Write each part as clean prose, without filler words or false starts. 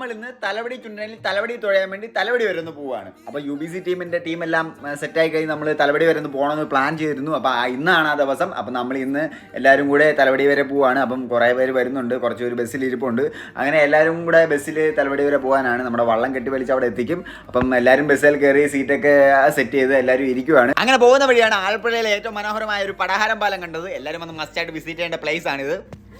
നമ്മൾ ഇന്ന് തലവടി ചുണ്ടനിൽ തലവടി തുഴയാൻ വേണ്ടി തലവടി വരെ ഒന്ന് പോവുകയാണ്. അപ്പോൾ UBC ടീമിൻ്റെ ടീമെല്ലാം സെറ്റായി കഴിഞ്ഞ് നമ്മൾ തലവടി വരെ ഒന്ന് പോകണമെന്ന് പ്ലാൻ ചെയ്തിരുന്നു. അപ്പോൾ ഇന്നാണ് ആ ദിവസം. അപ്പം നമ്മൾ ഇന്ന് എല്ലാവരും കൂടെ തലവടി വരെ പോവുകയാണ്. അപ്പം കുറേ പേര് വരുന്നുണ്ട്, കുറച്ച് പേര് ബസ്സിൽ ഇരിപ്പുണ്ട്. അങ്ങനെ എല്ലാവരും കൂടെ ബസ്സിൽ തലവടി വരെ പോകാനാണ്. നമ്മുടെ വള്ളം കെട്ടി വലിച്ച് അവിടെ എത്തിക്കും. അപ്പം എല്ലാവരും ബസ്സിൽ കയറി സീറ്റൊക്കെ സെറ്റ് ചെയ്ത് എല്ലാവരും ഇരിക്കുവാണ്. അങ്ങനെ പോകുന്ന വഴിയാണ് ആലപ്പുഴയിലെ ഏറ്റവും മനോഹരമായ ഒരു പടഹാരം പാലം കണ്ടത്. എല്ലാവരും വന്ന് മസ്റ്റായിട്ട് വിസിറ്റ് ചെയ്യേണ്ട പ്ലേസ് ആണിത്.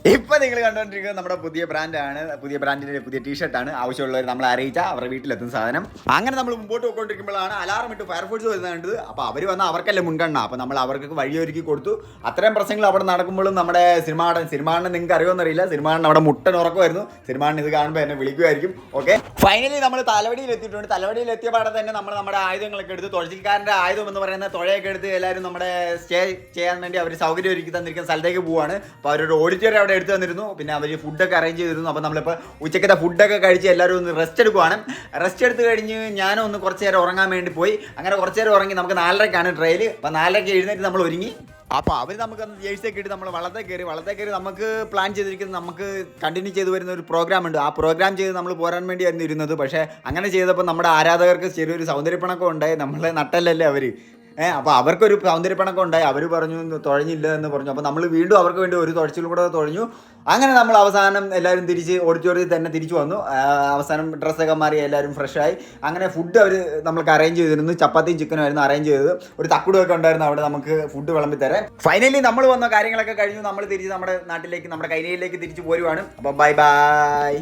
ഇപ്പം നിങ്ങൾ കണ്ടുകൊണ്ടിരിക്കുന്നത് നമ്മുടെ പുതിയ ബ്രാൻഡാണ്. പുതിയ ബ്രാൻഡിൻ്റെ പുതിയ ടീഷർട്ടാണ്. ആവശ്യമുള്ളവർ നമ്മളെ അറിയിച്ചാൽ അവരുടെ വീട്ടിലെത്തുന്ന സാധനം. അങ്ങനെ നമ്മൾ മുമ്പോട്ട് പോയിക്കൊണ്ടിരിക്കുമ്പോഴാണ് അലാറം ഇട്ട് ഫയർഫോഴ്സ് വരുന്നത് കണ്ടത്. അപ്പോൾ അവർ വന്നാൽ അവർക്കല്ലേ മുൻഗണന. അപ്പോൾ നമ്മൾ അവർക്ക് വഴിയൊരുക്കി കൊടുത്തു. അത്രയും പ്രശ്നങ്ങൾ അവിടെ നടക്കുമ്പോഴും നമ്മുടെ സിനിമാടൻ നിങ്ങൾക്ക് അറിയുമെന്നറിയില്ല. സിനിമാടൻ അവിടെ മുട്ടൻ ഉറക്കമായിരുന്നു. സിനിമാടൻ ഇത് കാണുമ്പോൾ എന്നെ വിളിക്കുമായിരിക്കും. ഓക്കെ, ഫൈനലി നമ്മൾ തലവടിയിൽ എത്തിയിട്ടുണ്ട്. തലവടിയിൽ എത്തിയ പാടെ തന്നെ നമ്മൾ നമ്മുടെ ആയുധങ്ങളൊക്കെ എടുത്ത്, തുഴച്ചിൽക്കാരൻ്റെ ആയുധം എന്ന് പറയുന്ന തുഴയൊക്കെ എടുത്ത് എല്ലാവരും നമ്മുടെ സ്റ്റേ ചെയ്യാൻ വേണ്ടി അവർ സൗകര്യം ഒരുക്കി തന്നിരിക്കുന്ന സ്ഥലത്തേക്ക് പോവാണ്. അപ്പോൾ അവരൊരു ഓഡിറ്റോറിയം അവിടെ എടുത്ത് തന്നിരുന്നു. പിന്നെ അവർ ഫുഡൊക്കെ അറേഞ്ച് ചെയ്തിരുന്നു. അപ്പോൾ നമ്മളിപ്പോൾ ഉച്ചക്കത്തെ ഫുഡൊക്കെ കഴിച്ച് എല്ലാവരും ഒന്ന് റെസ്റ്റ് എടുക്കുവാണ്. റെസ്റ്റ് എടുത്ത് കഴിഞ്ഞ് ഞാനും ഒന്ന് കുറച്ച് നേരം ഉറങ്ങാൻ വേണ്ടി പോയി. അങ്ങനെ കുറച്ച് നേരം ഉറങ്ങി. നമുക്ക് 4:30ക്കാണ് ട്രെയിൽ. അപ്പോൾ 4:30 എഴുന്നേറ്റ് നമ്മൾ ഒരുങ്ങി. അപ്പോൾ അവർ നമുക്ക് ജേഴ്സിയൊക്കെ ഇട്ട് നമ്മൾ വള്ളത്തെ കയറി നമുക്ക് പ്ലാൻ ചെയ്തിരിക്കുന്നത്, നമുക്ക് കണ്ടിന്യൂ ചെയ്ത് വരുന്ന ഒരു പ്രോഗ്രാം ഉണ്ട്. ആ പ്രോഗ്രാം ചെയ്ത് നമ്മൾ പോരാൻ വേണ്ടിയായിരുന്നു ഇരുന്നത്. പക്ഷേ അങ്ങനെ ചെയ്തപ്പോൾ നമ്മുടെ ആരാധകർക്ക് ചെറിയൊരു സൗന്ദര്യപ്പണക്കം ഉണ്ടായി. നമ്മളെ നട്ടല്ലല്ലേ അവർ. അപ്പോൾ അവർക്കൊരു സൗന്ദര്യപ്പണക്കം ഉണ്ടായി. അവർ പറഞ്ഞു തുഴഞ്ഞില്ല എന്ന് പറഞ്ഞു. അപ്പോൾ നമ്മൾ വീണ്ടും അവർക്ക് വേണ്ടി ഒരു തുഴച്ചിലും കൂടെ തുഴഞ്ഞു. അങ്ങനെ നമ്മൾ അവസാനം എല്ലാവരും തിരിച്ച് ഓഡിറ്റോറിയത്തിൽ തന്നെ തിരിച്ചു വന്നു. അവസാനം ഡ്രസ്സൊക്കെ മാറി എല്ലാവരും ഫ്രഷായി. അങ്ങനെ ഫുഡ് അവർ നമ്മൾക്ക് അറേഞ്ച് ചെയ്തിരുന്നു. ചപ്പാത്തിയും ചിക്കനും ആയിരുന്നു അറേഞ്ച് ചെയ്തത്. ഒരു തക്കുടുമൊക്കെ ഉണ്ടായിരുന്നു അവിടെ നമുക്ക് ഫുഡ് വിളമ്പി തരാം. ഫൈനലി നമ്മൾ വന്ന കാര്യങ്ങളൊക്കെ കഴിഞ്ഞു. നമ്മൾ തിരിച്ച് നമ്മുടെ നാട്ടിലേക്ക്, നമ്മുടെ കൈനയിലേക്ക് തിരിച്ചു പോരുവാണ്. അപ്പോൾ ബൈ ബൈ.